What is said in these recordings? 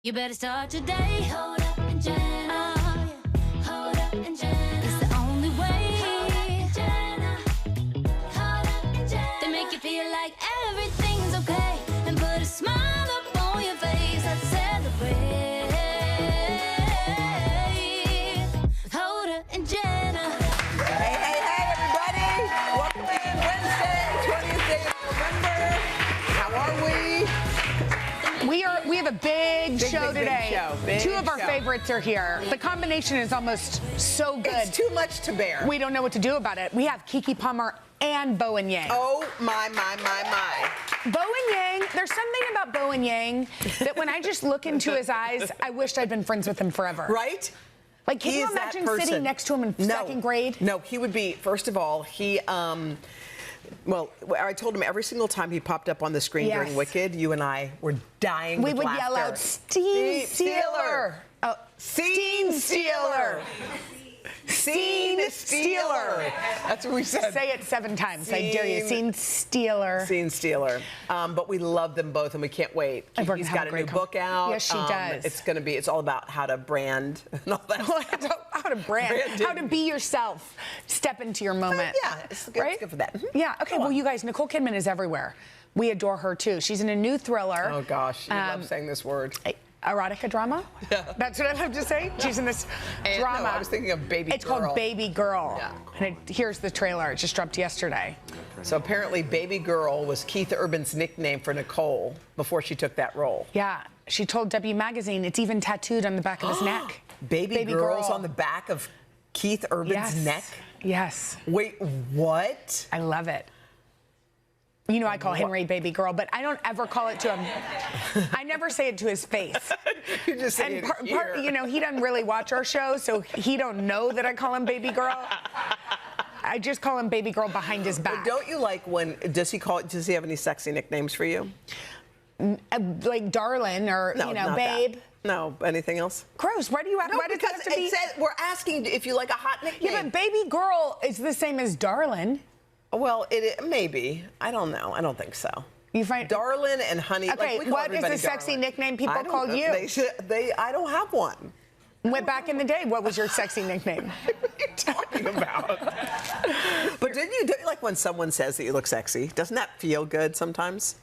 You better start today. Hoda and Jenna. Oh, yeah. Hoda and Jenna. It's the only way. Hoda and Jenna. Hoda and Jenna. They make you feel like everything's okay and put a smile up on your face. Let's celebrate. Hoda and Jenna. Hey, everybody. Welcome in Wednesday, 20th day of November. How are we? We have a big show today. Big Two of our show. favorites are here. The combination is almost so good. It's too much to bear. We don't know what to do about it. We have Keke Palmer and Bo and Yang. Oh, my. Bo and Yang, there's something about Bo and Yang that when I just look into his eyes, I wished I'd been friends with him forever. Right? Like, can He you is that imagine person. sitting next to him in second grade? No, he would be, first of all, well, I told him every single time he popped up on the screen during Wicked, you and I were dying We with would laughter. yell out, Scene Stealer. Oh, Scene Stealer. Scene Stealer. That's what we said. Say it 7 times. I dare you. Scene Stealer. Scene Stealer. But we love them both, and we can't wait. She's got a new book out. Yes, she does. It's all about how to brand and all that stuff. How to brand, how to be yourself, step into your moment. Yeah, it's good, right? it's good for that. Yeah, okay, well, you guys, Nicole Kidman is everywhere. We adore her, too. She's in a new thriller. Oh, gosh, you love saying this word. Erotica drama? Yeah. That's what I love to say? She's in this drama. No, I was thinking of Baby Girl. It's called Baby Girl. Yeah. And here's the trailer. It just dropped yesterday. So apparently Baby Girl was Keith Urban's nickname for Nicole before she took that role. Yeah, she told W Magazine it's even tattooed on the back of his neck. Baby Girl's on the back of Keith Urban's neck? Yes. Wait, what? I love it. You know I call Henry Baby Girl, but I don't ever call it to him. I never say it to his face. You just say it here. You know, he doesn't really watch our show, so he don't know that I call him Baby Girl. I just call him Baby Girl behind his back. But don't you like when, does he have any sexy nicknames for you? Like Darlin' or, No, you know, not Babe. that. No, anything else? Gross. Why do you have, why does it have to be? We're asking if you like a hot nickname. Yeah, but Baby Girl is the same as Darlin'. Well, maybe. I don't know. I don't think so. You find Darlin' and Honey. Okay, like, we call what is the sexy Darlin'. nickname people call you? I don't have one. Went back in the day. What was your sexy nickname? What are you talking about? But don't you like when someone says that you look sexy? Doesn't that feel good sometimes?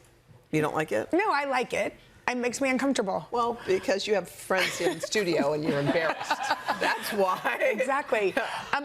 You don't like it? No, I like it. It makes me uncomfortable. Well, because you have friends here in the studio and you're embarrassed. That's why. Exactly.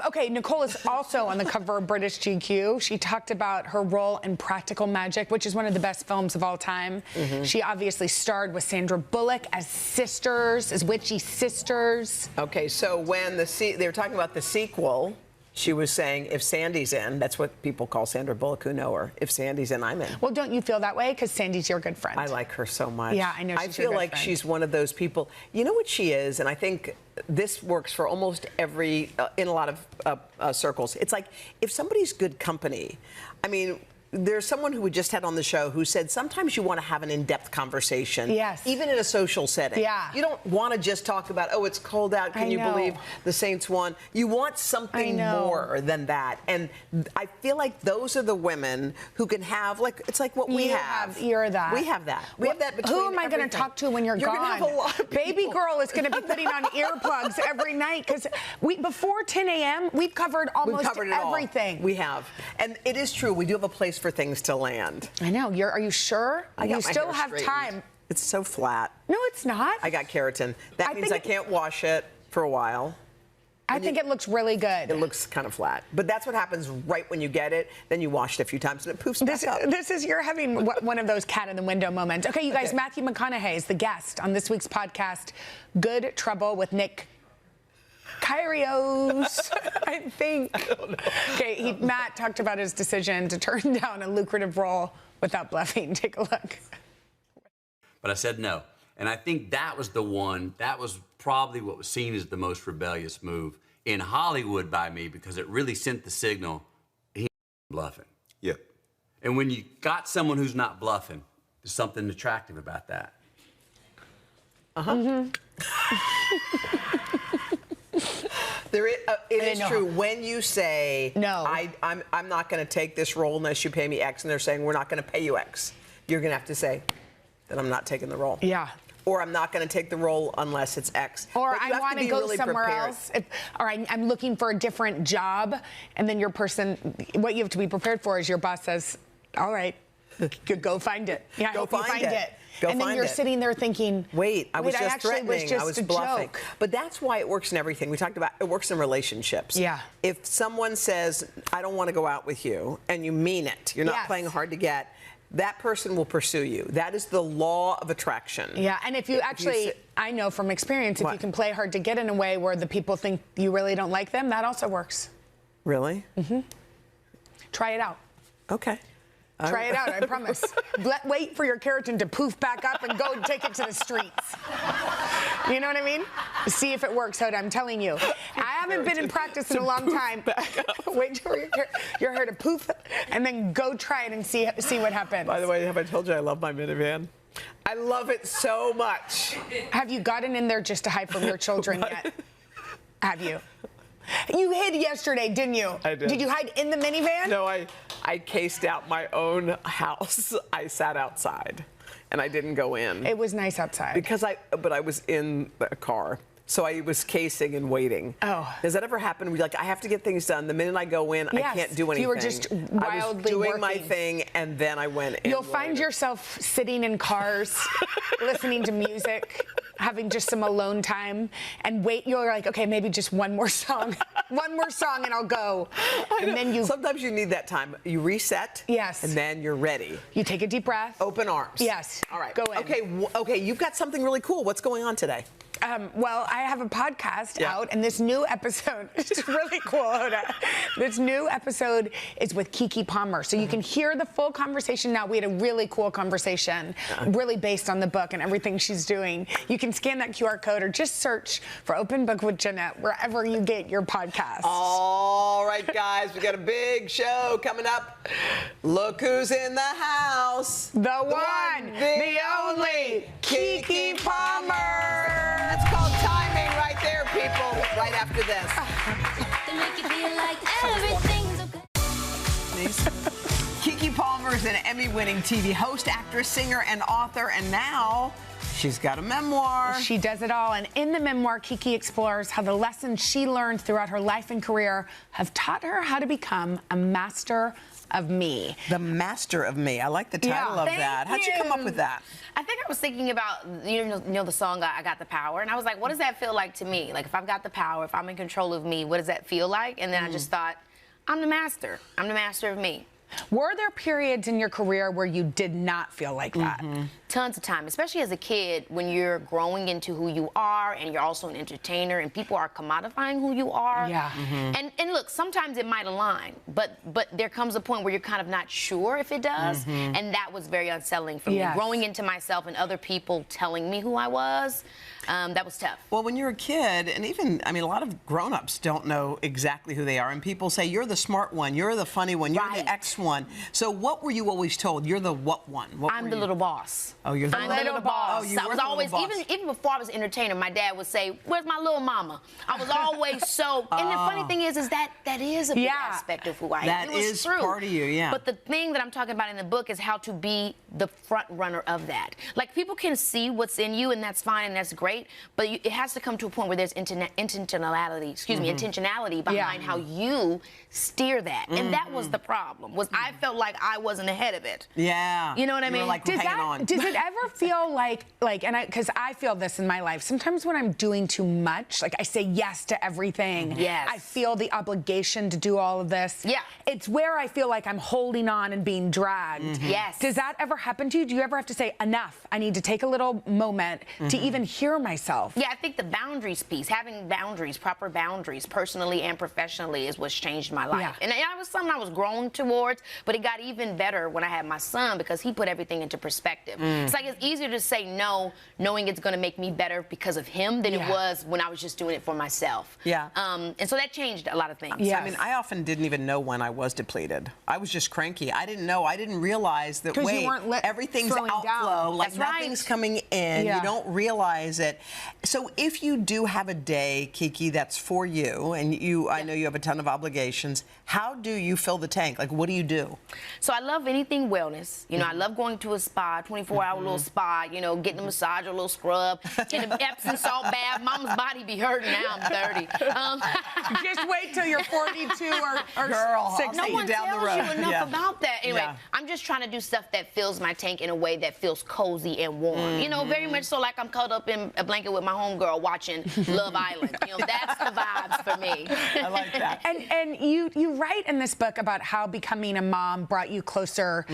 Okay, Nicole is also on the cover of British GQ. She talked about her role in Practical Magic, which is one of the best films of all time. Mm-hmm. She obviously starred with Sandra Bullock as sisters, as witchy sisters. Okay, so when they were talking about the sequel, she was saying, if Sandy's in, that's what people call Sandra Bullock who know her. If Sandy's in, I'm in. Well, don't you feel that way? Because Sandy's your good friend. I like her so much. Yeah, I know she's I feel your good like friend. she's one of those people. You know what she is? And I think this works for almost every, in a lot of circles. It's like, if somebody's good company, I mean, there's someone who we just had on the show who said sometimes you want to have an in-depth conversation. Yes. Even in a social setting. Yeah. You don't want to just talk about, oh, it's cold out. Can you believe the Saints won? You want something more than that. And I feel like those are the women who can have, like, it's like what we have. You're that. We have that. We have that between Who am I going to talk to when you're gone? You're going to have a lot of people. Baby Girl is going to be putting on earplugs every night because before 10 a.m., we've covered almost everything. All. We have. And it is true. We do have a place for things to land. I know. Are you sure? You still have time. It's so flat. No, it's not. I got keratin. That means I can't wash it for a while. I think it looks really good. It looks kind of flat. But that's what happens right when you get it. Then you wash it a few times and it poofs back up. You're having one of those cat in the window moments. Okay, you guys, Matthew McConaughey is the guest on this week's podcast, Good Trouble with Nick Kyrgios, I think. I don't know. Okay, Matt talked about his decision to turn down a lucrative role without bluffing. Take a look. But I said no. And I think that was the one, that was probably what was seen as the most rebellious move in Hollywood by me because it really sent the signal, he ain't bluffing. Yep. And when you got someone who's not bluffing, there's something attractive about that. Uh-huh. Mm-hmm. It is true. When you say, no, I'm not going to take this role unless you pay me X, and they're saying, we're not going to pay you X, you're going to have to say that I'm not taking the role. Yeah. or I'm not going to take the role unless it's X. Or But you I have want to be go really somewhere prepared. else. Or I'm looking for a different job, and then your person, what you have to be prepared for is your boss says, all right, go find it. Yeah, I Go hope you find find it. it. Go and then find you're it. sitting there thinking, Wait, I was just actually threatening. was just I was a bluffing. joke. But that's why it works in everything. We talked about it works in relationships. Yeah. If someone says, I don't want to go out with you, and you mean it, you're not Yes. playing hard to get, that person will pursue you. That is the law of attraction. Yeah, and if you actually, I know from experience, if What? you can play hard to get in a way where the people think you really don't like them, that also works. Really? Try it out. Okay. Try it out, I promise. Wait for your keratin to poof back up and go take it to the streets. You know what I mean? See if it works, Hoda, I'm telling you. I haven't been in practice in a long time. Wait for your hair to poof and then go try it and see what happens. By the way, have I told you I love my minivan? I love it so much. Have you gotten in there just to hide from your children yet? Have you? You hid yesterday, didn't you? I did. Did you hide in the minivan? No, I cased out my own house. I sat outside, and I didn't go in. It was nice outside. Because I was in the car. So I was casing and waiting. Oh. Does that ever happen? We're like, I have to get things done. The minute I go in, I Yes. can't do anything. You were just I was wildly doing my working. thing, and then I went in. You'll find later. yourself sitting in cars, listening to music, having just some alone time, and you're like, okay, maybe just one more song. One more song and I'll go. And then you Sometimes you need that time. You reset. Yes. And then you're ready. take a deep breath. Open arms. Yes. All right. Go in. Okay. Okay. You've got something really cool. What's going on today? Well, I have a podcast Yeah. out, and this new episode is really cool, Hoda. This new episode is with Keke Palmer, so you can hear the full conversation now. We had a really cool conversation, really based on the book and everything she's doing. You can scan that QR code or just search for Open Book with Jeanette wherever you get your podcast. All right, guys, we got a big show coming up. Look who's in the house. The one, the only, Keke Palmer. That's called timing right there, people. Right after this. They make you feel like everything's okay. Keke Palmer is an Emmy-winning TV host, actress, singer, and author, and now she's got a memoir. She does it all, and in the memoir, Keke explores how the lessons she learned throughout her life and career have taught her how to become a master of me. The Master of Me. I like the title of Thank that. How'd you come up with that? I think I was thinking about, you know the song I Got the Power, and I was like, what does that feel like to me? Like, if I've got the power, if I'm in control of me, what does that feel like? And then I just thought, I'm the master. I'm the master of me. Were there periods in your career where you did not feel like that? Tons of time, especially as a kid, when you're growing into who you are and you're also an entertainer and people are commodifying who you are. Yeah. And look, sometimes it might align, but there comes a point where you're kind of not sure if it does, and that was very unsettling for me. Yes. Growing into myself and other people telling me who I was, that was tough. Well, when you're a kid, and even, I mean, a lot of grown-ups don't know exactly who they are, and people say, you're the smart one, you're the funny one, you're Right. the X one. So what were you always told? You're the what one? What I'm were the you? little boss. Oh, you're the I'm little the little boss. Oh, you I were was the always, little boss. even before I was an entertainer, my dad would say, where's my little mama? I was always so, and the funny thing is that is a big Yeah. aspect of who I am. That It was is true. part of you, yeah. But the thing that I'm talking about in the book is how to be the front runner of that. Like, people can see what's in you, and that's fine, and that's great, but it has to come to a point where there's intentionality, intentionality behind how you steer that. And that was the problem, was I felt like I wasn't ahead of it. Yeah. You know what I You were mean? like, Does hanging on. does it ever feel like, because I feel this in my life, sometimes when I'm doing too much, like I say yes to everything. Yes. I feel the obligation to do all of this. Yeah. It's where I feel like I'm holding on and being dragged. Yes. Does that ever happen to you? Do you ever have to say, enough, I need to take a little moment to even hear myself? Yeah, I think the boundaries piece, having boundaries, proper boundaries, personally and professionally, is what's changed my life. Yeah. And that was something I was growing towards, but it got even better when I had my son, because he put everything into perspective. It's like, it's easier to say no, knowing it's going to make me better because of him, than it was when I was just doing it for myself. Yeah. And so that changed a lot of things. Yeah. I mean, I often didn't even know when I was depleted. I was just cranky. I didn't know. I didn't realize that, 'Cause you wait, weren't everything's throwing outflow. down. Like, That's right. nothing's coming in. Yeah. You don't realize it. So if you do have a day, Keke, that's for you, and I know you have a ton of obligations, how do you fill the tank? Like, what do you do? So I love anything wellness. You know, I love going to a spa, 24-hour our little spa, you know, getting a massage, a little scrub, get an Epsom salt bath. Mama's body be hurting now. I'm 30. Just wait till you're 42 or Girl, 60. No one down the tells road. you enough Yeah. about that. Anyway, Yeah. I'm just trying to do stuff that fills my tank in a way that feels cozy and warm. You know, very much so like I'm cuddled up in a blanket with my homegirl watching Love Island. You know, that's the vibes for me. I like that. And you write in this book about how becoming a mom brought you closer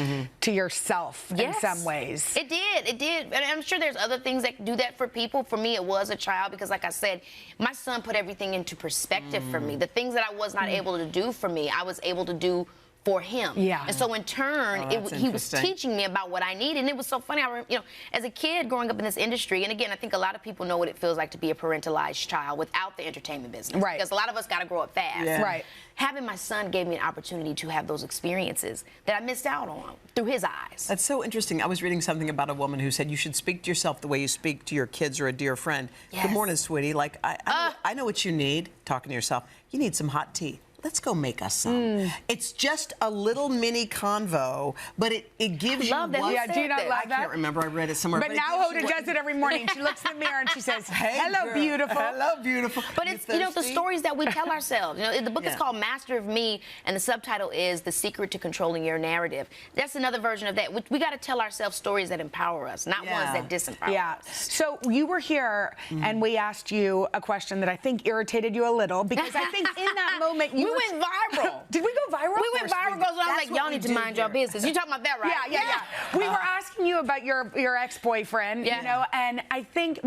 to yourself in some ways. It did. And I'm sure there's other things that do that for people. For me, it was a child because, like I said, my son put everything into perspective for me. The things that I was not able to do for me, I was able to do for him. Yeah. And so in turn, that's he was interesting. teaching me about what I needed. And it was so funny. You know, as a kid growing up in this industry, and again, I think a lot of people know what it feels like to be a parentalized child without the entertainment business. Right. Because a lot of us got to grow up fast. Yeah. Right. Having my son gave me an opportunity to have those experiences that I missed out on through his eyes. That's so interesting. I was reading something about a woman who said you should speak to yourself the way you speak to your kids or a dear friend. Yes. Good morning, sweetie. Like, I know what you need, talking to yourself. You need some hot tea. Let's go make us some. It's just a little mini convo, but it gives love you that one. he Yeah, do you not that. love I that? can't remember. I read it somewhere. But it now gives you Hoda what- does it every morning. She looks in the mirror and she says, Hey, hello, girl. beautiful. Hello, beautiful. But it's, you know, the thirsty? stories that we tell ourselves. You know, the book is Yeah. called Master of Me, and the subtitle is The Secret to Controlling Your Narrative. That's another version of that. We got to tell ourselves stories that empower us, not Yeah. ones that disempower Yeah. us. So you were here and we asked you a question that I think irritated you a little because I think in that moment you We were went viral. Did we go viral? We went viral because I was That's like, what y'all we need to do mind your here. business. You talking about that, right? Yeah. We were asking you about your ex-boyfriend, Yeah. you know, and I think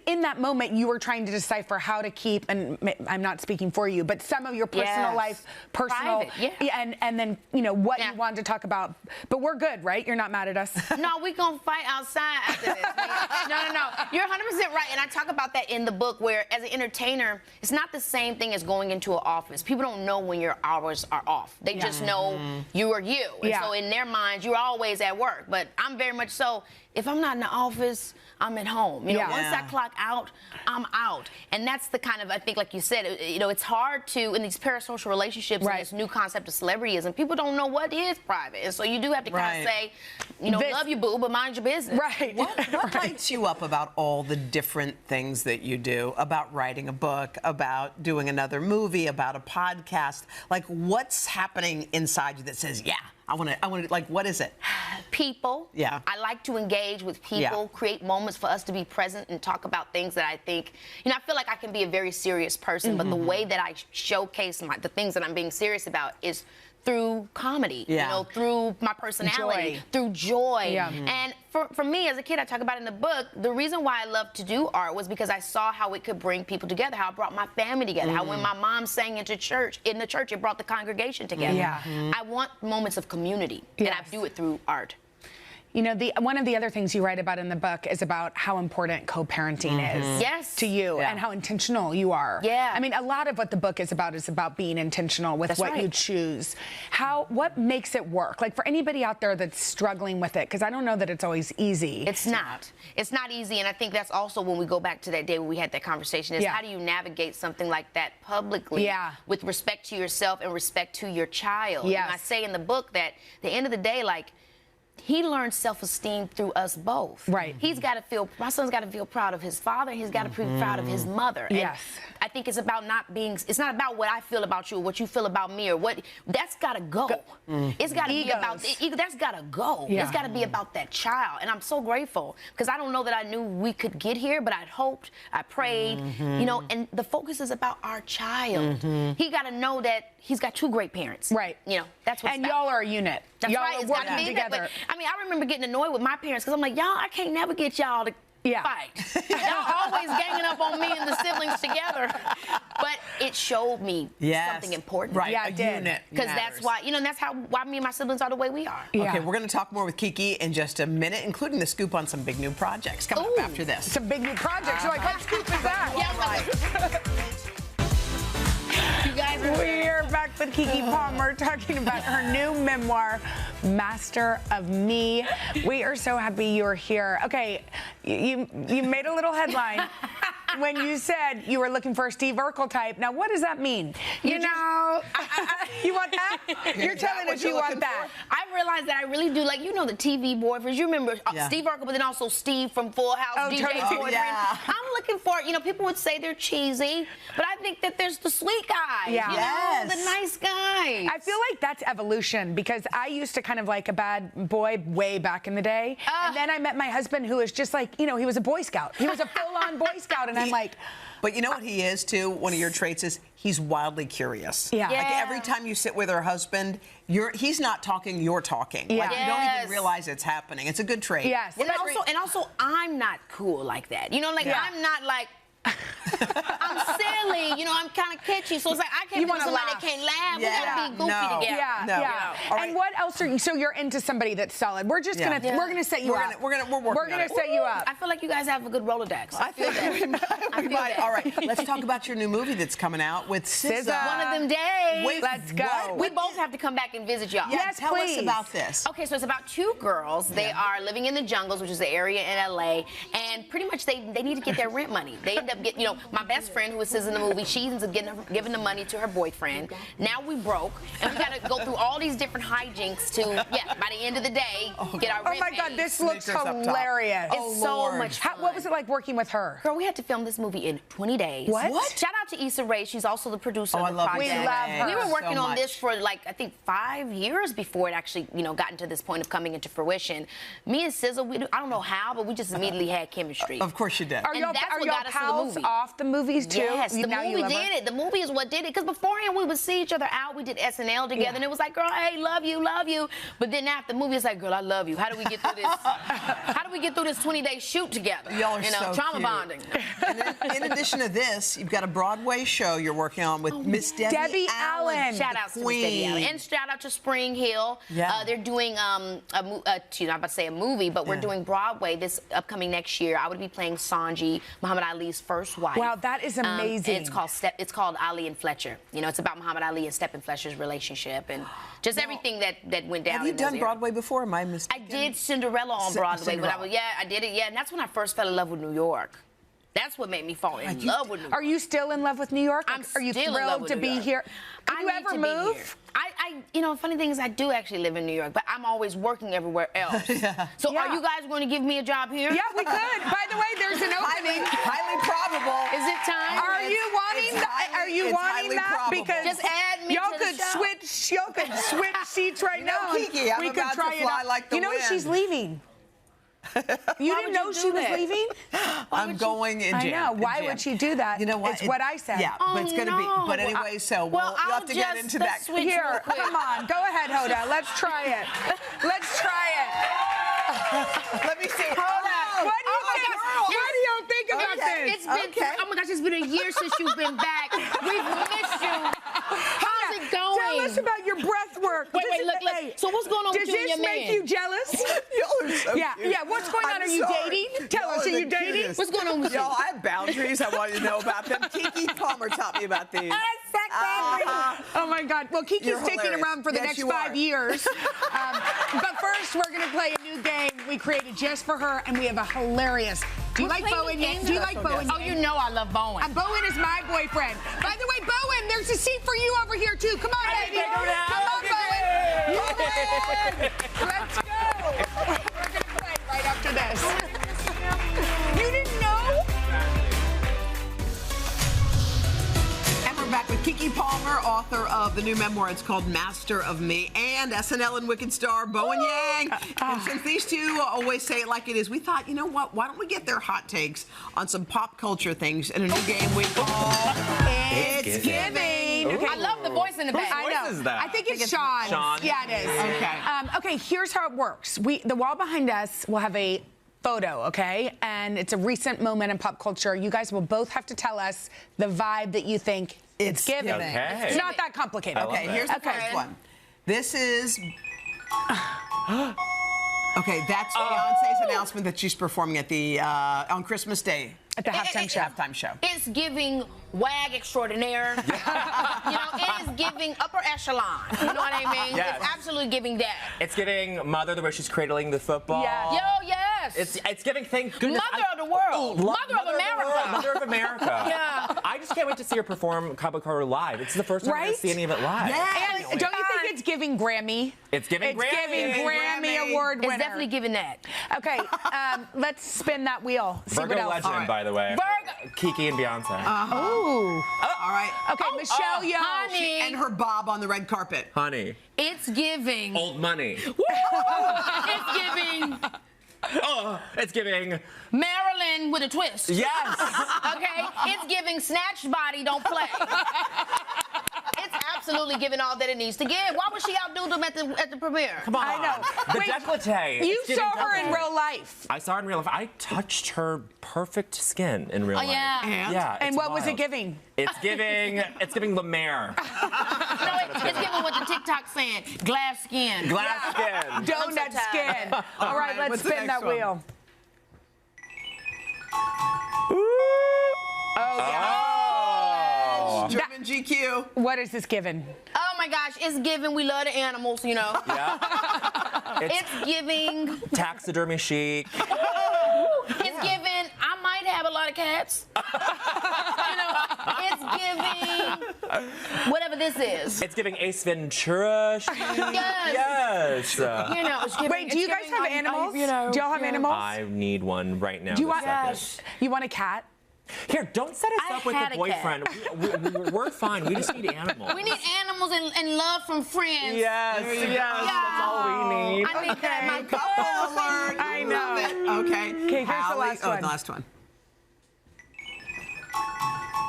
in that moment you were trying to decipher how to keep, and I'm not speaking for you, but some of your personal Yes. life, personal, Private, yeah. and then, you know, what Yeah. you wanted to talk about. But we're good, right? You're not mad at us? No, we gonna fight outside after this. No. You're 100% right, and I talk about that in the book. Where as an entertainer, it's not the same thing as going into an office. People don't know when your hours are off. They just know you are you, and Yeah. so in their minds, you're always at work. But I'm very much so. If I'm not in the office, I'm at home. You know, Yeah. once Yeah. I clock out, I'm out, and that's the kind of, I think, like you said, you know, it's hard to in these parasocial relationships Right. and this new concept of celebrityism. People don't know what is private, and so you do have to kind Right. of say, you know, This- love you, boo, but mind your business. Right. What lights you up about all the different things that you do, about writing a book, about doing another movie, about a podcast? Like, what's happening inside you that says, yeah, I want to, like, what is it? People. Yeah. I like to engage with people, Yeah. create moments for us to be present and talk about things that I think, you know, I feel like I can be a very serious person, but the way that I showcase the things that I'm being serious about is through comedy, Yeah. you know, through my personality, Joy. through joy. Yeah. And for me as a kid, I talk about in the book, the reason why I loved to do art was because I saw how it could bring people together, how it brought my family together, how when my mom sang in the church, it brought the congregation together. Yeah. I want moments of community, and I Yes. do it through art. You know, one of the other things you write about in the book is about how important co-parenting is Yes. to you Yeah. and how intentional you are. Yeah. I mean, a lot of what the book is about being intentional with That's what you right. choose. What makes it work? Like for anybody out there that's struggling with it, because I don't know that it's always easy. It's not. It's not easy, and I think that's also when we go back to that day when we had that conversation, is Yeah. how do you navigate something like that publicly Yeah. with respect to yourself and respect to your child? Yes. And I say in the book that at the end of the day, like, he learned self-esteem through us both. Right. My son's got to feel proud of his father, and he's got to be proud of his mother. And Yes. I think it's about it's not about what I feel about you or what you feel about me or that's got to go. It's got to be about, that's got to go. Yeah. It's got to be about that child. And I'm so grateful because I don't know that I knew we could get here, but I'd hoped, I prayed, you know, and the focus is about our child. He got to know that he's got two great parents. Right. You know, that's what's And about. y'all are a unit. That's y'all right. are It's got working to be that together. way. I mean, I remember getting annoyed with my parents because I'm like, y'all, I can't never get y'all to fight. Y'all always ganging up on me and the siblings together. But it showed me something important. Right, Yeah, a it did. unit Because matters. that's why, you know, that's why me and my siblings are the way we are. Yeah. Okay, we're going to talk more with Kiki in just a minute, including the scoop on some big new projects coming up Ooh. after this. It's a big new project. So like, what scoop is that? Yeah, you guys are We're back with Kiki Palmer talking about her new memoir, Master of Me. We are so happy you're here. Okay, you made a little headline. when you said you were looking for a Steve Urkel type. Now, what does that mean? You know, you want that? You're telling us you want that. I realized that I really do, like, you know, the TV boyfriends. You remember Steve Urkel, but then also Steve from Full House, DJ's boyfriend. Yeah. I'm looking for, you know, people would say they're cheesy, but I think that there's the sweet guy. Yeah. You know, the nice guy. I feel like that's evolution because I used to kind of like a bad boy way back in the day. And then I met my husband who was just like, you know, he was a Boy Scout. He was a full-on Boy Scout. And I'm like... But you know what he is, too? One of your traits is he's wildly curious. Yeah. Like every time you sit with her husband, he's not talking, you're talking. Yeah. Like you don't even realize it's happening. It's a good trait. Yes. And also, I'm not cool like that. You know, like, I'm not like... I'm silly, you know, I'm kind of kitschy, so it's like I can't be somebody that can't laugh. We gotta be goofy together. Yeah. And what else are you? So you're into somebody that's solid. We're just gonna set you up. We're gonna set you up. I feel like you guys have a good Rolodex. I feel that. We might. All right, let's talk about your new movie that's coming out with SZA. One of them days. Wait, let's go. We both have to come back and visit y'all. Yes, tell us about this. Okay, so it's about two girls. They are living in the jungles, which is the area in LA, and pretty much they need to get their rent money. They end up getting, you know, my best friend who assists in the movie, she ends up giving the money to her boyfriend. Now we broke, and we got to go through all these different hijinks to, by the end of the day, get our rent Oh my God, paid. this looks hilarious. It's so much fun. What was it like working with her? Girl, we had to film this movie in 20 days. What? Shout out to Issa Rae. She's also the producer of the love project. We love her We were working so on much. this for like, I think 5 years before it actually, you know, gotten to this point of coming into fruition. Me and SZA, I don't know how, but we just immediately had chemistry. Of course you did. Are y'all pals off the movies too? Yes, the movie did it. The movie is what did it. Because beforehand we would see each other out. We did SNL together, and it was like, girl, hey, love you, love you. But then after the movie, it's like, girl, I love you. How do we get through this? How do we get through this 20-day shoot together? Y'all are you know, so trauma cute. bonding. And then, in addition to this, you've got a Broadway show you're working on with Miss Debbie Allen. Shout out to Miss Debbie Allen. And shout out to Spring Hill. Yeah. They're doing, I'm about to say a movie, but we're doing Broadway this upcoming next year. I would be playing Sanji, Muhammad Ali's first wife. Wow, that is amazing. It's called Ali and Fletcher. You know, it's about Muhammad Ali and Stephen Fletcher's relationship and just everything that went down. Have you in those done eras. Broadway before? Am I mistaken? I did Cinderella on Broadway. Cinderella. I did it. Yeah, and that's when I first fell in love with New York. That's what made me fall in love with New York. Are you still in love with New York? I'm Are you still in love thrilled with to New be York. here? Could you ever move? You know, funny thing is I do actually live in New York, but I'm always working everywhere else. So are you guys going to give me a job here? Yeah, we could. By the way, there's an opening. Highly probable. Is it time? Are you wanting that? Are you wanting that? Probable. Because just add me y'all to the could show. switch. Y'all could switch seats right now. Kiki, I'm we about could try to fly it out. like the You know wind. she's leaving. You didn't know she was leaving? I'm going in jam. I know. Why would she do that? You know what? It's what I said. Yeah, but it's going to be. But no. anyway, so Well, you'll have to get into that. switch Here, real quick. come on. Go ahead, Hoda. Let's try it. Let's try it. Let me see. Hoda, what do you think? girl. What do you think about this? It's been, oh my gosh, it's been a year since you've been back. We've missed you. How's it going? Tell us about your breath work. Wait, look. So what's going on Does with you and this your make man? you jealous? Y'all are so Yeah, cute. yeah. What's going on? I'm Are you sorry. dating? Tell Y'all us, are are you the dating? cutest. What's going on with you? Y'all, I have boundaries. I want you to know about them. Kiki Palmer taught me about these. Oh my God. Well, Kiki's You're sticking hilarious. around for the Yes, next you 5 are. years. But first, we're going to play a new game we created just for her, and we have a hilarious. Do you like Bowen yet? Do you like Bowen yet? Oh, you know I love Bowen. Bowen is my boyfriend. By the way, Bowen, there's a seat for you over here, too. Come on, baby. Come on, Bowen. Bowen. Let's go. We're going to play right after this. You didn't know? And we're back with Kiki Palmer, author of the new memoir. It's called Master of Me, and SNL and Wicked star Bowen Yang. And since these two always say it like it is, we thought, you know what? Why don't we get their hot takes on some pop culture things in a new game we call It's Giving. Okay. I love the voice in the back. I know. voice is that? I think it's Sean. Sean. Yeah, it is. Okay. Okay, here's how it works. The wall behind us will have a photo, okay? And it's a recent moment in pop culture. You guys will both have to tell us the vibe that you think it's giving. Okay. It's not that complicated. Okay, here's the first one. This is. Okay, that's Beyonce's announcement that she's performing at the on Christmas Day. At the halftime show. It's giving wag extraordinaire. You know, it is giving upper echelon. You know what I mean? Yes. It's absolutely giving that. It's giving Mother the way she's cradling the football. Yeah. Yo, yes. It's giving thank goodness. Mother of the world. Mother of America. Mother of America. Yeah. I just can't wait to see her perform Cabo Carter live. It's the first time I'm going Right? to see any of it live. And don't you think it's giving Grammy? It's giving Grammy. It's giving Grammy Award winner. It's definitely giving that. Okay, let's spin that wheel. See Virgo what else. legend, by the way. Virgo. Kiki and Beyonce. Ooh. All right. Okay, Michelle Yeoh. Honey. And her bob on the red carpet. Honey. It's giving. Old money. It's giving It's giving. Marilyn with a twist. Yes. Okay? It's giving snatched body, don't play. It's absolutely giving all that it needs to give. Why would she outdo them at the premiere? Come on. I know. The Wait, décolleté. You It's giving saw her in décolleté. real life. I saw her in real life. I touched her perfect skin in real life. yeah. Yeah. And it's what was it wild. giving? It's giving La Mer. No, it's giving what the TikTok's saying. Glass skin. Glass skin. Donut so skin. All right, let's what's the spin next that one? wheel. Oh, yeah. Oh. German GQ. What is this giving? Oh my gosh, it's giving we love the animals, you know. Yeah. It's giving. Taxidermy chic. It's giving. I might have a lot of cats. You know, it's giving. Whatever this is. It's giving Ace Ventura chic. Yes. Yes. You know, it's giving. Wait, do you it's guys giving, have animals? you know, Do y'all have animals? I need one right now. Do you this want? second. You want a cat? Here, don't set us I up with had a a boyfriend. We're fine. We just need animals. We need animals and love from friends. Yes, yes, that's all we need. I need that. My Couple alert. I know. Love it. Okay. Okay, here's the Hallie- last oh, one. the last one.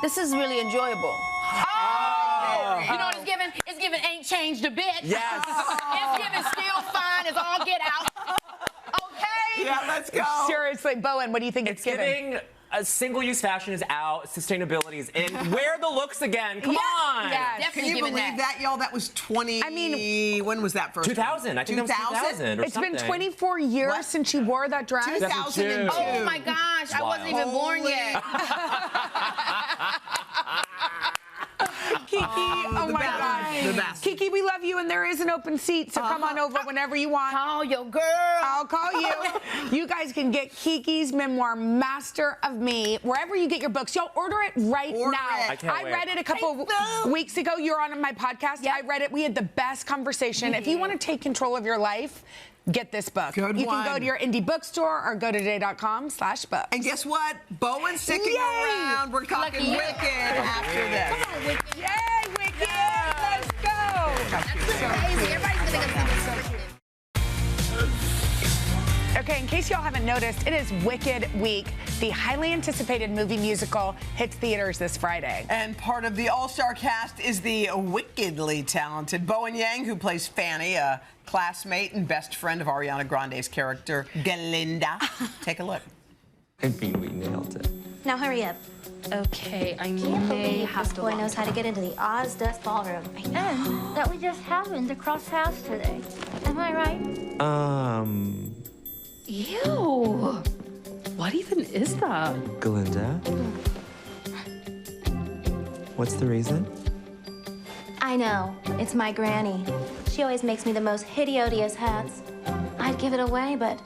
This is really enjoyable. Oh. You know what it's giving? It's giving ain't changed a bit. Yes. It's giving still fine as all get out. Okay? Yeah, let's go. Seriously, Bowen, what do you think it's, It's giving single-use fashion is out, sustainability is in. Wear the looks again. Come on. Yes. Definitely Can you giving believe that, y'all? That was 20. I mean, when was that first? 2000. I think that was 2000 or It's something. been 24 years What? since she wore that dress. 2002. Oh my gosh, I wasn't even born yet. Kiki, oh the my best. God. The best. Kiki, we love you, and there is an open seat, so come on over whenever you want. Call your girl. I'll call you. You guys can get Kiki's memoir, Master of Me, wherever you get your books. Y'all order it right Order now. it. I can't wait. read it a couple weeks ago. You're on my podcast. I read it. We had the best conversation. If you want to take control of your life, get this book. Good you can one. go to your indie bookstore or go to today.com/books. And guess what? Bowen's sticking Yay. around. We're talking Lucky you. Wicked after this. Come on, Wicked. Yay, Wicked! Let's go! That's crazy. Everybody's gonna think it's so cute. Okay, in case y'all haven't noticed, it is Wicked Week. The highly anticipated movie musical hits theaters this Friday. And part of the all-star cast is the wickedly talented Bowen Yang, who plays Fanny, a classmate and best friend of Ariana Grande's character, Galinda. Take a look. I think we nailed it. Now hurry up. Okay, I Can't may believe have this to boy lock knows how to get into the Oz Dust Ballroom. And that we just happened to cross paths today. Am I right? Ew. What even is that? Galinda? What's the reason? I know. It's my granny. She always makes me the most hideous hats. I'd give it away, but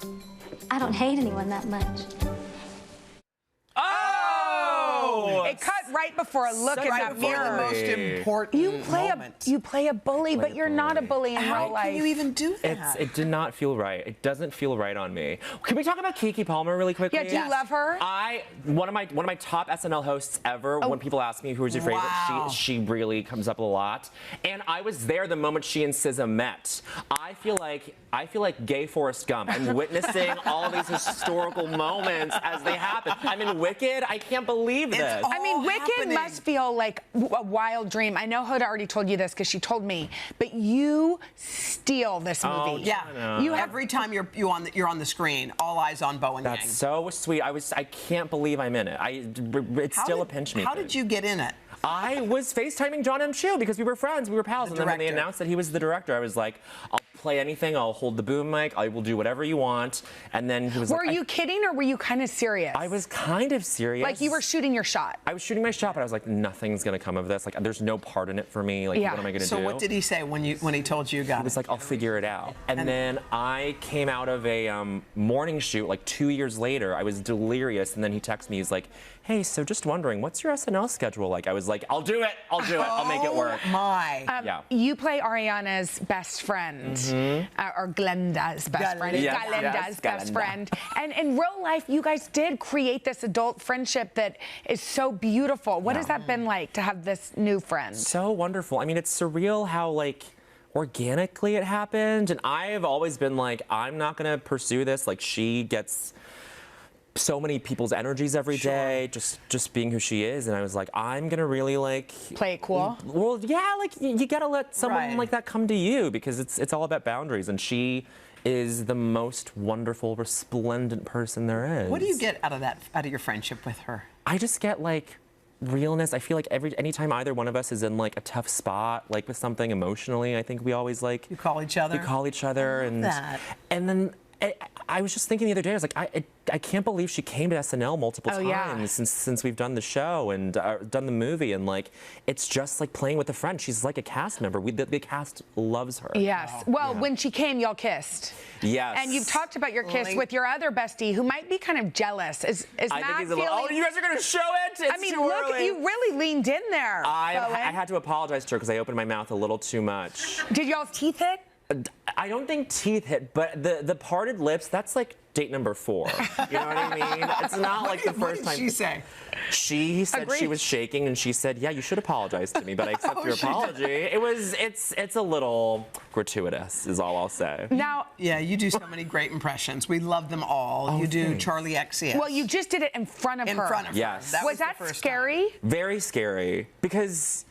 I don't hate anyone that much. Oh! It cut right before a look in Right that before the mirror. most important You play a bully, but a you're not a bully in How real life. can you even do that? It did not feel right. It doesn't feel right on me. Can we talk about Keke Palmer really quickly? Yeah, do you love her? One of my top SNL hosts ever. When people ask me who's your favorite, Wow. she really comes up a lot. And I was there the moment she and SZA met. I feel like gay Forrest Gump. I'm witnessing all these historical moments as they happen. I'm in Wicked. I can't believe this. I mean, Wicked happening. must feel like a wild dream. I know Hoda already told you this because she told me, but you steal this movie. Yeah, You have every time you're on the screen, all eyes on Bowen Yang. That's so sweet. I can't believe I'm in it. It's still a pinch me. How thing. did you get in it? I was FaceTiming John M. Chu because we were friends, we were pals, and then when they director. announced that he was the director, I was like, I'll play anything. I'll hold the boom mic. I will do whatever you want. And then he was like, were you kidding or were you kind of serious? I was kind of serious. Like you were shooting your shot. I was shooting my shot, but I was like, nothing's gonna come of this. Like, there's no part in it for me. Like, what am I gonna do? So what did he say when he told you got it? He was like, I'll figure it out. And then I came out of a morning shoot like 2 years later. I was delirious, and then he texted me. He's like, hey, so just wondering, what's your SNL schedule like? I was like, I'll do it. I'll do it. I'll make it work. Oh my. Yeah. You play Ariana's best friend, or Glenda's best friend. Yes, Glenda's best Glenda. friend. And in real life, you guys did create this adult friendship that is so beautiful. What has that been like to have this new friend? So wonderful. I mean, it's surreal how like organically it happened, and I have always been like, I'm not gonna pursue this. Like, she gets so many people's energies every day, just being who she is, and I was like, I'm gonna really like Play it cool. Well, yeah, like you gotta let someone like that come to you, because it's all about boundaries, and she is the most wonderful, resplendent person there is. What do you get out of your friendship with her? I just get like realness. I feel like anytime either one of us is in like a tough spot, like with something emotionally, I think we always like You call each other. we call each other, and then I was just thinking the other day, I was like, I can't believe she came to SNL multiple times since we've done the show and done the movie, and like it's just like playing with a friend. She's like a cast member. The cast loves her. Yes. Well, when she came, y'all kissed. Yes. And you've talked about your kiss with your other bestie, who might be kind of jealous. Is I Matt think he's a feeling? little. Oh, you guys are gonna show it? It's I mean, too look, early. you really leaned in there. I Bowen. had to apologize to her because I opened my mouth a little too much. Did y'all's teeth hit? I don't think teeth hit, but the parted lips, that's like date number 4. You know what I mean? It's not like the first time. What did she say? She said Agreed. she was shaking, and she said, yeah, you should apologize to me, but I accept your she did. apology. It's a little gratuitous, is all I'll say. Now, Yeah, you do so many great impressions. We love them all. You do thanks. Charlie XCX. well, you just did it in front of in her. front of her. Yes. That Was the that first scary? Very scary, because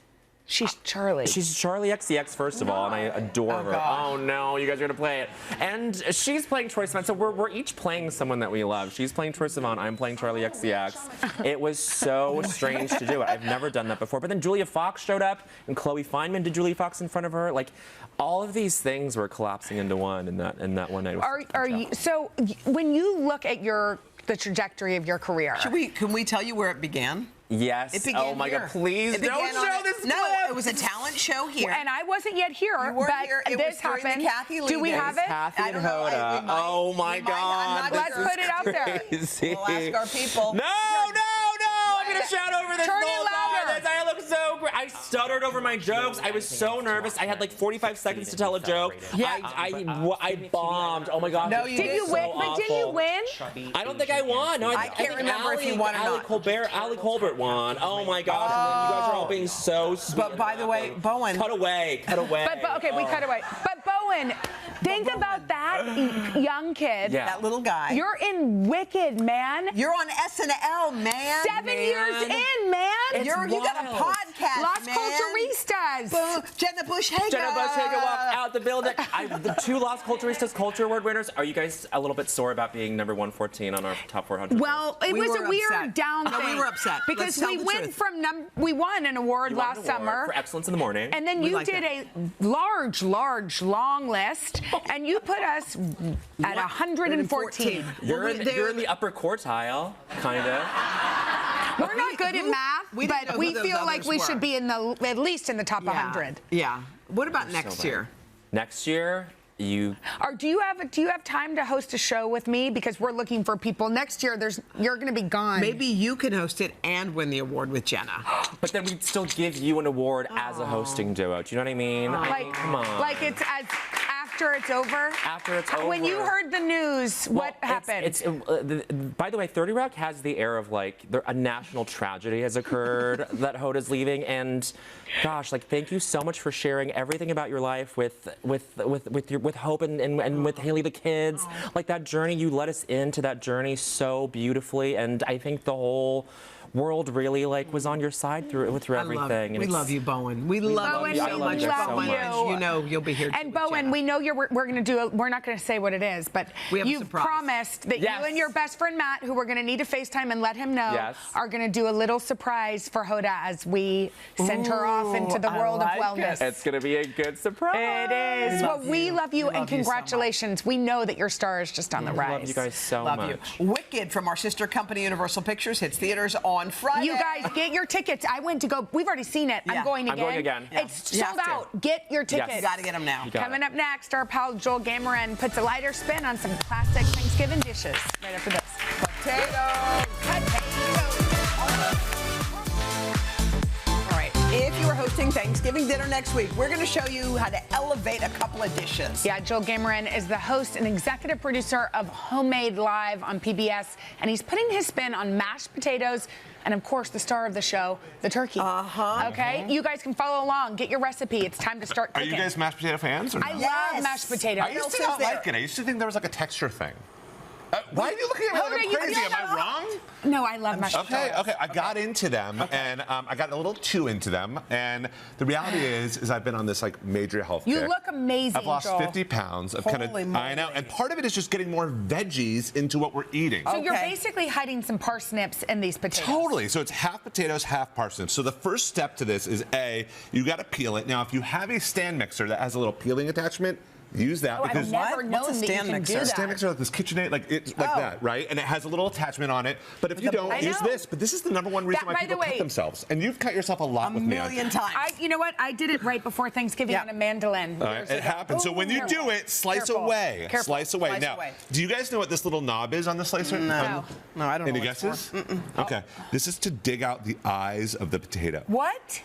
She's Charlie. she's Charlie XCX, first of all, and I adore her. gosh. Oh, no, you guys are going to play it. And she's playing Troye Sivan, so we're each playing someone that we love. She's playing Troye Sivan, I'm playing Charlie XCX. It was so strange to do it. I've never done that before. But then Julia Fox showed up, and Chloe Fineman did Julia Fox in front of her. Like, all of these things were collapsing into one in that one night. Are you, so when you look at the trajectory of your career, Can we tell you where it began? Yes. It began oh my here. God! Please It don't began on show a- this No, clip. it was a talent show here. and I wasn't yet here, You weren't but here. It this was during the happened. Kathy Lee Do we days. have it? Kathy I and don't know. Hoda. We might- Oh my we might- I'm God! not Let's sure. put it out there. Crazy. We'll ask our people. No! I'm gonna shout over this Turn the it whole time. louder. I look so great. I stuttered over my jokes. I was so nervous. I had like 45 seconds to tell a joke. Yeah. I bombed. Oh my God. No, you Did you So win? But did you awful. win? I don't think I won. No, I can't think remember if Allie- you won or Allie not. Allie Colbert won. Oh my gosh. And then you guys are all being so sweet. But by the way, Bowen. Cut away. Cut away. But okay, we cut away. But Bowen, think about that young kid. Yeah. That little guy. You're in Wicked, man. You're on SNL, man. 7 years in, man. It's You got a wild. podcast, Las man. Culturistas. Boom. Jenna Bush Hager. Jenna Bush Hager walked out the building. The 2 Las Culturistas Culture Award winners. Are you guys a little bit sore about being number 114 on our top 400? Well, it We was were a weird upset. down No, thing. we were upset. Because Let's tell we the went truth. from we won an award You won last an award summer. for excellence in the morning. And then We you like did a large, long list, and you put us at 114. You're in the upper quartile, kind of. We're not good at math, we didn't know but who we those feel like others we were. should be in at least in the top 100. Yeah. What about next year? Next year, you. Or do you have time to host a show with me, because we're looking for people next year? You're going to be gone. Maybe you can host it and win the award with Jenna. But then we'd still give you an award as a hosting duo. Do you know what I mean? I mean, come on. Like it's after it's over. After it's over. When you heard the news, what happened? By the way, 30 Rock has the air of like a national tragedy has occurred that Hoda's leaving, and gosh, like thank you so much for sharing everything about your life with Hope and with Haley the kids. Like that journey, you led us into that journey so beautifully, and I think the whole world really like was on your side through everything. And We it's- love you, Bowen. We love you Bowen, so we much. love so much. you. You know you'll be here. And too with Bowen, Jenna. we know we're going to do. We're not going to say what it is, but We have a you've surprise. promised that Yes. you and your best friend Matt, who we're going to need to FaceTime and let him know, Yes. are going to do a little surprise for Hoda as we send her off into the I world like of wellness. It's going to be a good surprise. It is. Well, we love you, and love you so congratulations. We know that your star is just on the rise. Love you guys so Love much. you. Wicked from our sister company Universal Pictures hits theaters on Friday. You guys, get your tickets. I went to go. We've already seen it. Yeah. I'm going again. I'm going again. Yeah. It's You sold have to. out. Get your tickets. You got to get them now. got Coming it. up next, our pal Joel Gameron puts a lighter spin on some classic Thanksgiving dishes. Right after this. All right. If you are hosting Thanksgiving dinner next week, we're going to show you how to elevate a couple of dishes. Yeah, Joel Gameron is the host and executive producer of Homemade Live on PBS, and he's putting his spin on mashed potatoes and, of course, the star of the show, the turkey. Okay? You guys can follow along. Get your recipe. It's time to start Are cooking. you guys mashed potato fans? Or I no? love mashed potatoes. I used to not like it. I used to think there was like a texture thing. Why are you looking at me Hoda, like I'm you crazy? don't Am I know. wrong? No, I love mashed Okay, potatoes. okay. I got into them, and I got a little too into them. And the reality is I've been on this like major health You kick. look amazing, I've lost Joel. 50 pounds. I've Holy I know, moly. and part of it is just getting more veggies into what we're eating. So you're Okay. basically hiding some parsnips in these potatoes. Totally. So it's half potatoes, half parsnips. So the first step to this is you got to peel it. Now, if you have a stand mixer that has a little peeling attachment, use that Oh, I've because never What's a known that you stand can mixer? do that. stand mixer like this KitchenAid, like that, right? And it has a little attachment on it. But if you don't, I use know. this. But this is the number one reason That, why by people the way- cut themselves. And you've cut yourself a lot A with me. million times. You know what? I did it right before Thanksgiving Yeah. on a mandolin. All right, it happens. So when you do it, slice Careful. away. Careful. Slice away. Slice now, away. do you guys know what this little knob is on the slicer? No. No, I don't Any know. what it's guesses? for. Okay. This is to dig out the eyes of the potato. What?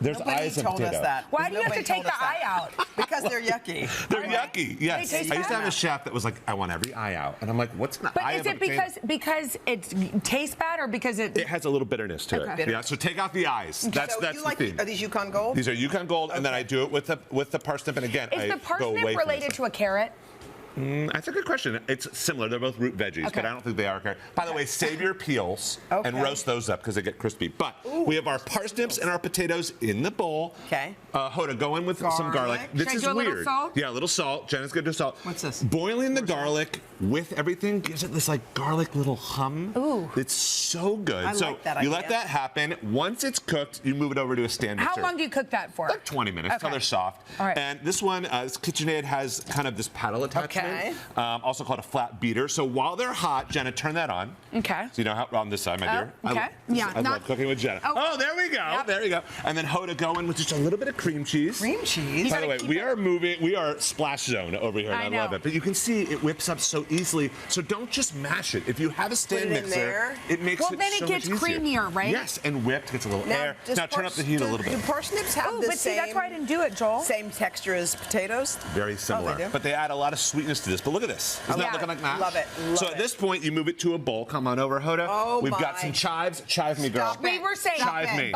There's Nobody eyes of told potato. us that. Why do you have to Nobody take told the us that. eye out? Because they're yucky. They're yucky. Yes. They taste I used to bad. have a chef that was like, I want every eye out. And I'm like, what's an But eye is of a it potato? because it tastes bad or because it? It has a little bitterness to Okay. it. Yeah, so take out the eyes. That's So that's you the like, theme. are these Yukon Gold? These are Yukon Gold, and then I do it with the parsnip, and again, Is I the go parsnip away from related this. to a carrot? That's a good question. It's similar. They're both root veggies, Okay. but I don't think they are. By the way, save your peels and Okay. roast those up because they get crispy. But we have our parsnips and our potatoes in the bowl. Okay. Hoda, go in with some garlic. Garlic. This Should I is do a little weird. salt? Yeah, a little salt. Jenna's gonna do salt. What's this? Boiling the garlic with everything gives it this like garlic little hum. Ooh. It's so good. I so like that you let idea. that happen. Once it's cooked, you move it over to a stand How mixer. long do you cook that for? Like 20 minutes until Okay. they're soft. All right. And this one, this KitchenAid has kind of this paddle attachment, also called a flat beater. So while they're hot, Jenna, turn that on. Okay. So you know how on this side, my dear. okay. Yeah, I not- love cooking with Jenna. Oh. Oh, there we go. Yep. There you go. And then Hoda, go in with just a little bit of cream cheese. Cream cheese. By the way, keep we it- are moving. We are splash zone over here, and I I love know. it. But you can see it whips up so easily. So don't just mash it. If you have a stand it in mixer, there. it makes Well, it then it so gets much easier. creamier, right? Yes, and whipped gets a little air. does Now turn up the heat a little bit. Do parsnips have Oh, the but see, same? that's why I didn't do it, Joel. Same texture as potatoes. Very similar, do? but they add a lot of sweetness to this. But look at this. Isn't Yeah. that looking like mash? Love it, love so it. at this point, you move it to a bowl. Come on over, Hoda. Oh, We've got my. some chives. Chive me, girl. Stop We were saying Chive me.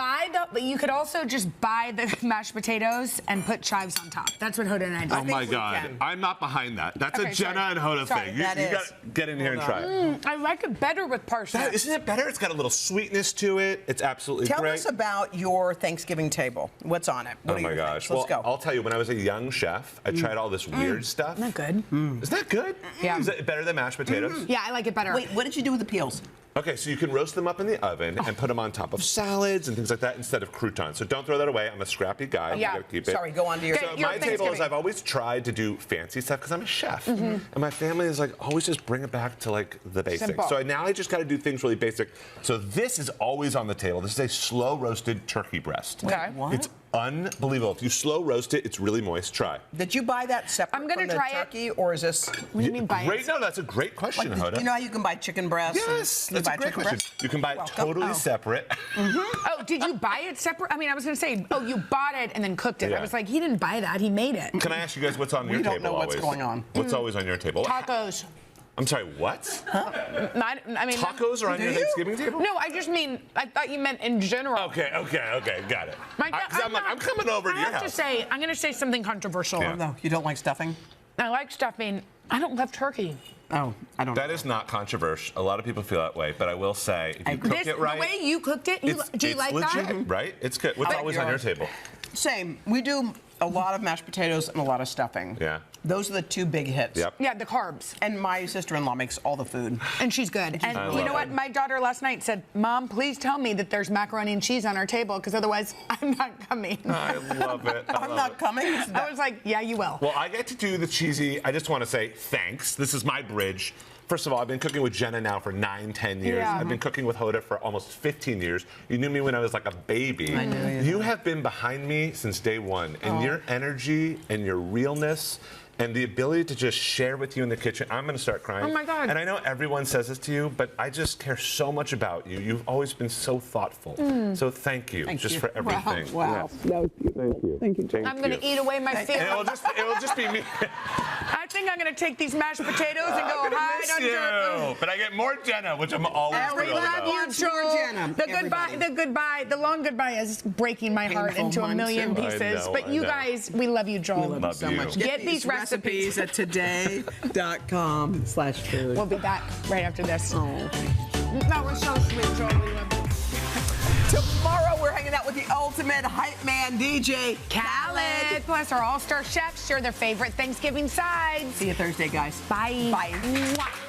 but you could also just buy the mashed potatoes and put chives on top. That's what Hoda and I did. Oh my we God! can. I'm not behind that. That's Okay, a Jenna sorry. and Hoda Sorry, thing. You, that you is. gotta get in here and try it. I like it better with parsnips. Isn't it better? It's got a little sweetness to it. It's absolutely Tell great. us about your Thanksgiving table. What's on it? What Oh are my your gosh! things? Let's Well, go. I'll tell you. When I was a young chef, I tried all this weird stuff. Isn't that good? Is that good? Yeah. Is that better than mashed potatoes? Yeah, I like it better. Wait, what did you do with the peels? Okay, so you can roast them up in the oven and put them on top of salads and things like that instead of croutons. So don't throw that away. I'm a scrappy guy. Yeah. You gotta keep it. Sorry, go on to your. Okay, So your my table is Thanksgiving. I've always tried to do fancy stuff because I'm a chef, and my family is like always just bring it back to like the basics. Simple. So now I just got to do things really basic. So this is always on the table. This is a slow roasted turkey breast. Okay. What? It's unbelievable. If you slow roast it, it's really moist. Try. Did you buy that separate I'm gonna from the try it. turkey, or is this? What do you mean buy Great. it? No, that's a great question, Hoda. You know how you can buy chicken breast? Yes, and you that's buy a great chicken question. breast? You can buy it Welcome. totally Oh. separate. Oh, did you buy it separate? I mean, I was going to say, oh, you bought it and then cooked it. Yeah. I was like, he didn't buy that. He made it. Can I ask you guys what's on your don't table know what's always? going on. What's always on your table? Tacos. I'm sorry, what? I mean, Tacos are on your you? Thanksgiving table? No, I just mean, I thought you meant in general. Okay, got it. My God, 'Cause I'm coming over to I your have house. to say, I'm going to say something controversial. Yeah. No, you don't like stuffing. I like stuffing. I don't love turkey. Oh, I don't know. That is not controversial. A lot of people feel that way, but I will say, if you cook it right, the way you cooked it, do you like legit, that? Right? It's good. What's always on your table? Same. We do a lot of mashed potatoes and a lot of stuffing. Yeah. Those are the two big hits. Yep. Yeah, the carbs. And my sister-in-law makes all the food. And she's good. And I you know love what? it. My daughter last night said, Mom, please tell me that there's macaroni and cheese on our table, because otherwise I'm not coming. I love it. I'm not coming. I was like, yeah, you will. Well, I get to do the cheesy. I just want to say thanks. This is my bridge. First of all, I've been cooking with Jenna now for 9, 10 years. Yeah. I've been cooking with Hoda for almost 15 years. You knew me when I was like a baby. I knew you have been behind me since day one. And your energy and your realness and the ability to just share with you in the kitchen. I'm going to start crying. Oh, my God. And I know everyone says this to you, but I just care so much about you. You've always been so thoughtful. So thank you for everything. Wow. Thank you. Thank you. I'm going to eat away my feelings. It'll just be me. I think I'm going to take take these mashed potatoes and go hide under. But I get more Jenna, which I'm always thrilled about. The long goodbye is breaking my heart into a million pieces. But you guys, we love you, Joel. We love you so much. Get these recipes at today.com/food. We'll be back right after this. That was so sweet, Joel. We love you. Tomorrow we're hanging out with the ultimate hype man, DJ Khaled. Plus our all-star chefs share their favorite Thanksgiving sides. See you Thursday, guys. Bye. Bye. Mwah.